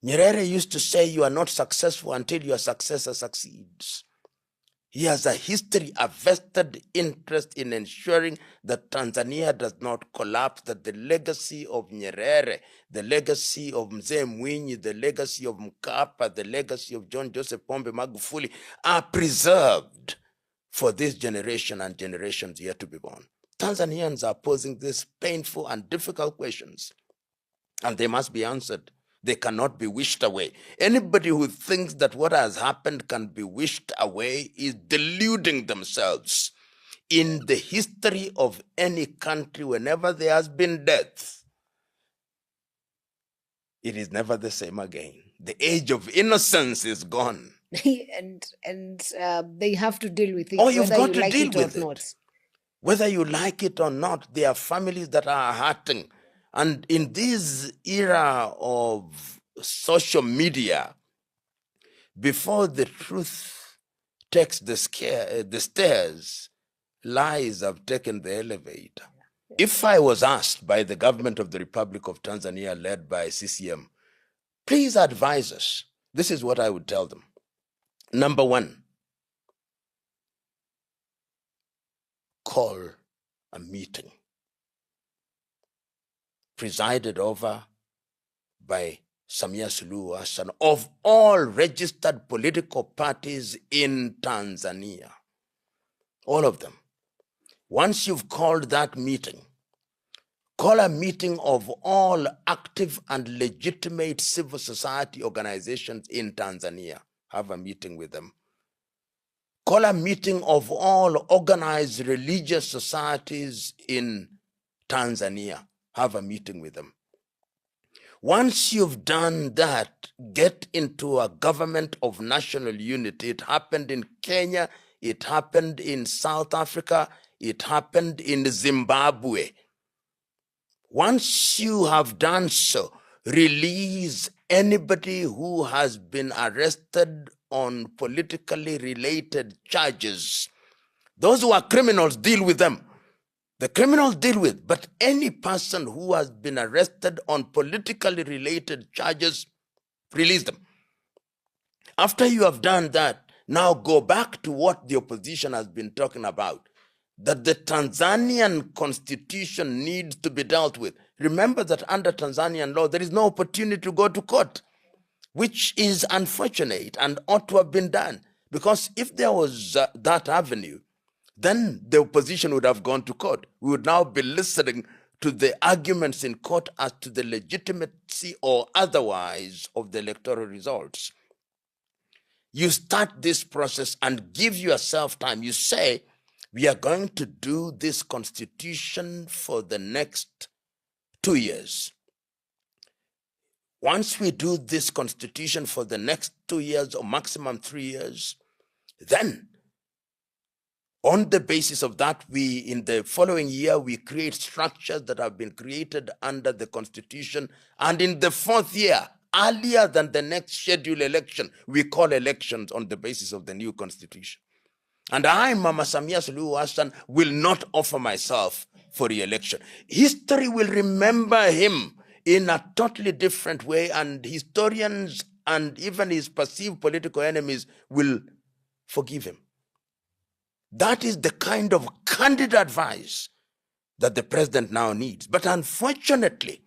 Nyerere used to say, you are not successful until your successor succeeds. He has a history, a vested interest in ensuring that Tanzania does not collapse, that the legacy of Nyerere, the legacy of Mzee Mwinyi, the legacy of Mkapa, the legacy of John Joseph Pombe Magufuli are preserved for this generation and generations yet to be born. Tanzanians are posing these painful and difficult questions, and they must be answered. They cannot be wished away. Anybody who thinks that what has happened can be wished away is deluding themselves. In the history of any country, whenever there has been death, it is never the same again. The age of innocence is gone. and they have to deal with it. Oh, you've got you to like deal it with or it. not. Whether you like it or not, there are families that are hurting. And in this era of social media, before the truth takes the stairs, lies have taken the elevator. If I was asked by the government of the Republic of Tanzania, led by CCM, please advise us, this is what I would tell them. Number one, call a meeting presided over by Samia Suluhu Hassan of all registered political parties in Tanzania. All of them. Once you've called that meeting, call a meeting of all active and legitimate civil society organizations in Tanzania. Have a meeting with them. Call a meeting of all organized religious societies in Tanzania. Have a meeting with them. Once you've done that, get into a government of national unity. It happened in Kenya, it happened in South Africa, it happened in Zimbabwe. Once you have done so, release anybody who has been arrested on politically related charges. Those who are criminals, deal with them. The criminals deal with, but any person who has been arrested on politically related charges, release them. After you have done that, now go back to what the opposition has been talking about, that the Tanzanian constitution needs to be dealt with. Remember that under Tanzanian law, there is no opportunity to go to court, which is unfortunate and ought to have been done. Because if there was that avenue, then the opposition would have gone to court. We would now be listening to the arguments in court as to the legitimacy or otherwise of the electoral results. You start this process and give yourself time. You say, we are going to do this constitution for the next 2 years. Once we do this constitution for the next 2 years or maximum 3 years, then on the basis of that, in the following year, we create structures that have been created under the constitution. And in the 4th year, earlier than the next scheduled election, we call elections on the basis of the new constitution. And I, Mama Samia Suluhu Hassan, will not offer myself for re-election. History will remember him in a totally different way, and historians and even his perceived political enemies will forgive him. That is the kind of candid advice that the president now needs. But unfortunately,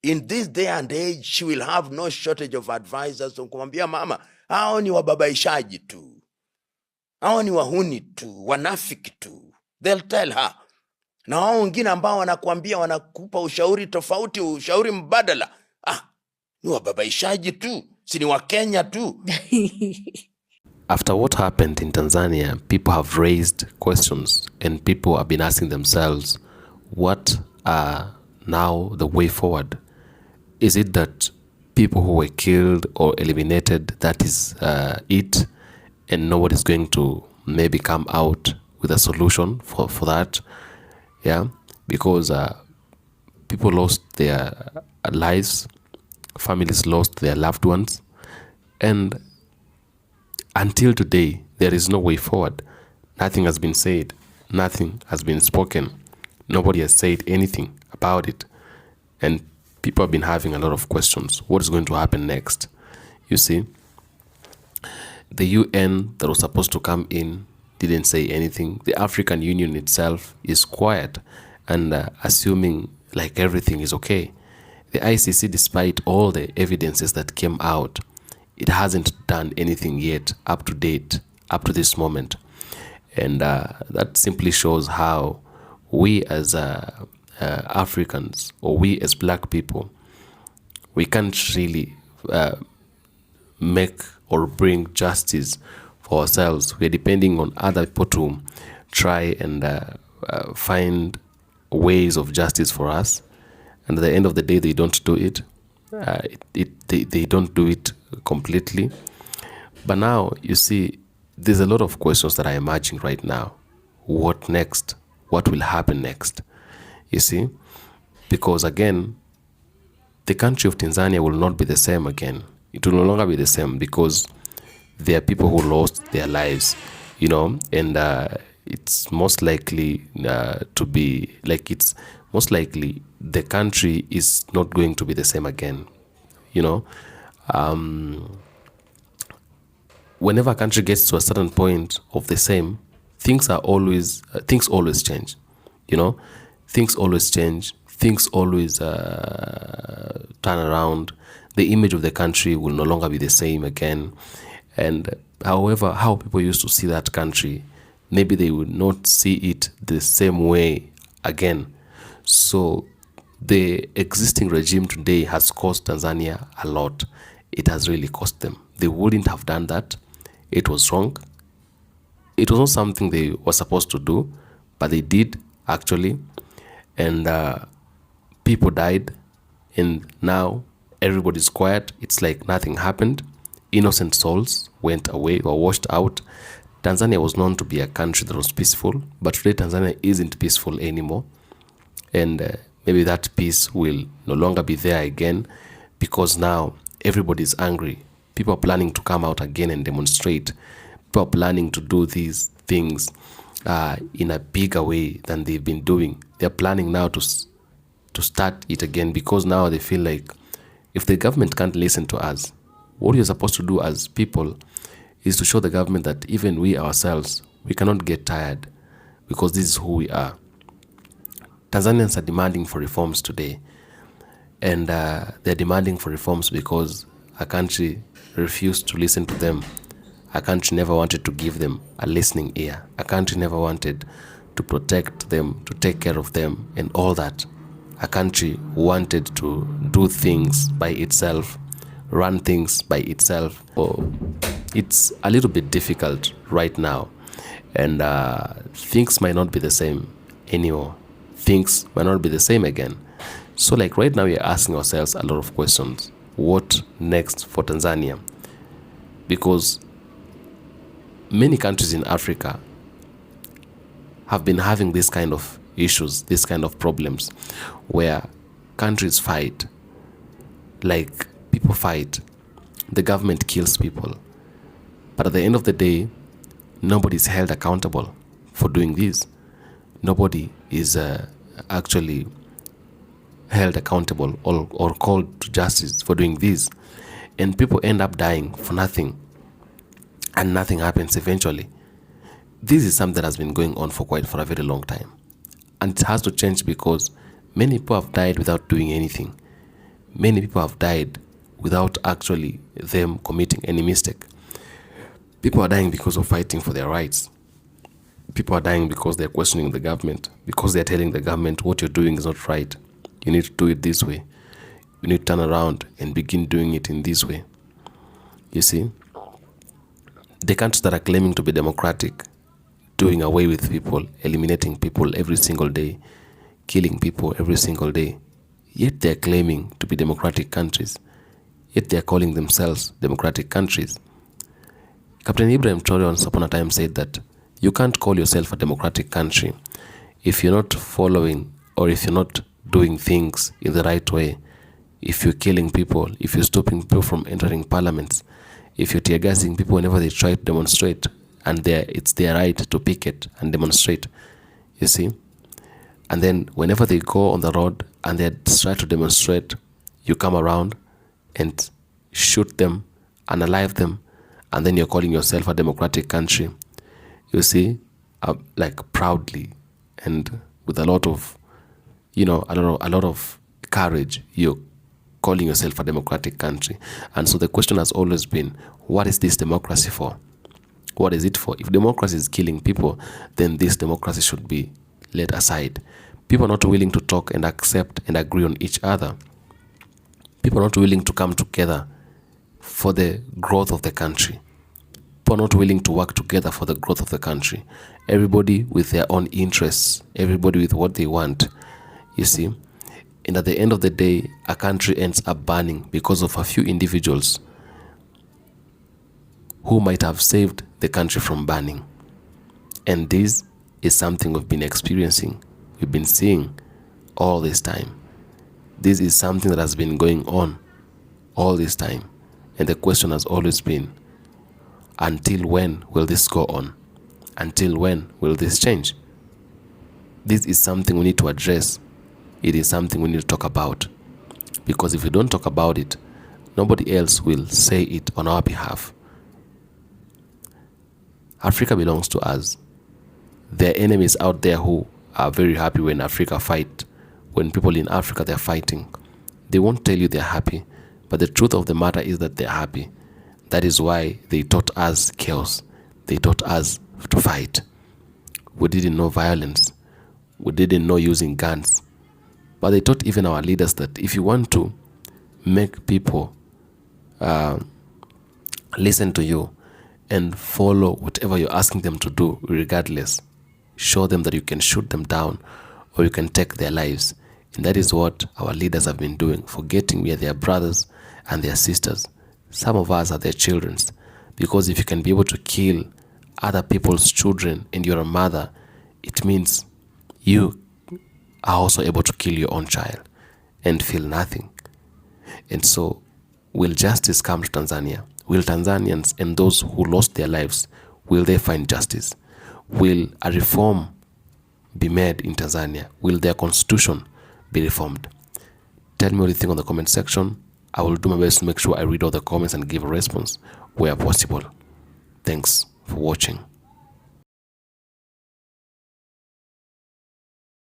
in this day and age, she will have no shortage of advisors. Kumwambia mama, hao ni wababaishaji tu, hao ni wahuni tu, wanafiki tu. They'll tell her. Na hao wengine ambao wanakuambia, wanakupa ushauri tofauti, ushauri mbadala, ni wababaishaji tu, si ni wa Kenya tu. After what happened in Tanzania, people have raised questions and people have been asking themselves, what are now the way forward? Is it that people who were killed or eliminated, that is it, and nobody's going to maybe come out with a solution for that? Yeah, because people lost their lives, families lost their loved ones, and until today, there is no way forward. Nothing has been said. Nothing has been spoken. Nobody has said anything about it. And people have been having a lot of questions. What is going to happen next? You see, the UN that was supposed to come in didn't say anything. The African Union itself is quiet and assuming like everything is okay. The ICC, despite all the evidences that came out, it hasn't done anything yet up to date, up to this moment. And that simply shows how we as Africans, or we as black people, we can't really make or bring justice for ourselves. We're depending on other people to try and find ways of justice for us. And at the end of the day, they don't do it. They don't do it completely. But now, you see, there's a lot of questions that are emerging right now. What next? What will happen next? You see? Because again, the country of Tanzania will not be the same again. It will no longer be the same because there are people who lost their lives, you know, and it's most likely to be like, it's most likely the country is not going to be the same again, you know. Whenever a country gets to a certain point of the same, things always change, you know. Things always change. Things always turn around. The image of the country will no longer be the same again. And however, how people used to see that country, maybe they would not see it the same way again. So the existing regime today has cost Tanzania a lot. It has really cost them. They wouldn't have done that. It was wrong. It was not something they were supposed to do, but they did actually. And people died, and now everybody's quiet. It's like nothing happened. Innocent souls went away or washed out. Tanzania was known to be a country that was peaceful, but today Tanzania isn't peaceful anymore. And maybe that peace will no longer be there again because now everybody's angry. People are planning to come out again and demonstrate. People are planning to do these things in a bigger way than they've been doing. They're planning now to start it again because now they feel like if the government can't listen to us, what you're supposed to do as people is to show the government that even we ourselves, we cannot get tired because this is who we are. Tanzanians are demanding for reforms today, and they're demanding for reforms because a country refused to listen to them. A country never wanted to give them a listening ear. A country never wanted to protect them, to take care of them, and all that. A country wanted to do things by itself, run things by itself. It's a little bit difficult right now, and things might not be the same anymore. Things might not be the same again. So like right now, we're asking ourselves a lot of questions. What next for Tanzania? Because many countries in Africa have been having this kind of issues, this kind of problems, where countries fight, like people fight, the government kills people. But at the end of the day, nobody is held accountable for doing this. Nobody is actually held accountable or called to justice for doing this. And people end up dying for nothing. And nothing happens eventually. This is something that has been going on for a very long time. And it has to change because many people have died without doing anything. Many people have died without actually them committing any mistake. People are dying because of fighting for their rights. People are dying because they're questioning the government, because they're telling the government what you're doing is not right. You need to do it this way. You need to turn around and begin doing it in this way. You see? The countries that are claiming to be democratic, doing away with people, eliminating people every single day, killing people every single day, yet they're claiming to be democratic countries. Yet they're calling themselves democratic countries. Captain Ibrahim Traore once upon a time said that you can't call yourself a democratic country if you're not following or if you're not doing things in the right way. If you're killing people, if you're stopping people from entering parliaments, if you're tear-gassing people whenever they try to demonstrate, and it's their right to picket and demonstrate, you see. And then whenever they go on the road and they try to demonstrate, you come around and shoot them, unalive them, and then you're calling yourself a democratic country. You see, like proudly and with a lot of, a lot of courage, you're calling yourself a democratic country. And so the question has always been, what is this democracy for? What is it for? If democracy is killing people, then this democracy should be laid aside. People are not willing to talk and accept and agree on each other. People are not willing to come together for the growth of the country. People are not willing to work together for the growth of the country. Everybody with their own interests, everybody with what they want, you see. And at the end of the day, a country ends up burning because of a few individuals who might have saved the country from burning. And this is something we've been experiencing, we've been seeing all this time. This is something that has been going on all this time. And the question has always been, until when will this go on? Until when will this change? This is something we need to address. It is something we need to talk about. Because if we don't talk about it, nobody else will say it on our behalf. Africa belongs to us. There are enemies out there who are very happy when Africa fight. When people in Africa, they're fighting. They won't tell you they're happy. But the truth of the matter is that they're happy. That is why they taught us chaos. They taught us to fight. We didn't know violence. We didn't know using guns. But they taught even our leaders that if you want to make people listen to you and follow whatever you're asking them to do regardless, show them that you can shoot them down or you can take their lives. And that is what our leaders have been doing, forgetting we are their brothers and their sisters. Some of us are their children. Because if you can be able to kill other people's children and you're a mother, it means you are also able to kill your own child and feel nothing. And so, will justice come to Tanzania? Will Tanzanians and those who lost their lives, will they find justice? Will a reform be made in Tanzania? Will their constitution be reformed? Tell me what you think on the comment section. I will do my best to make sure I read all the comments and give a response where possible. Thanks for watching.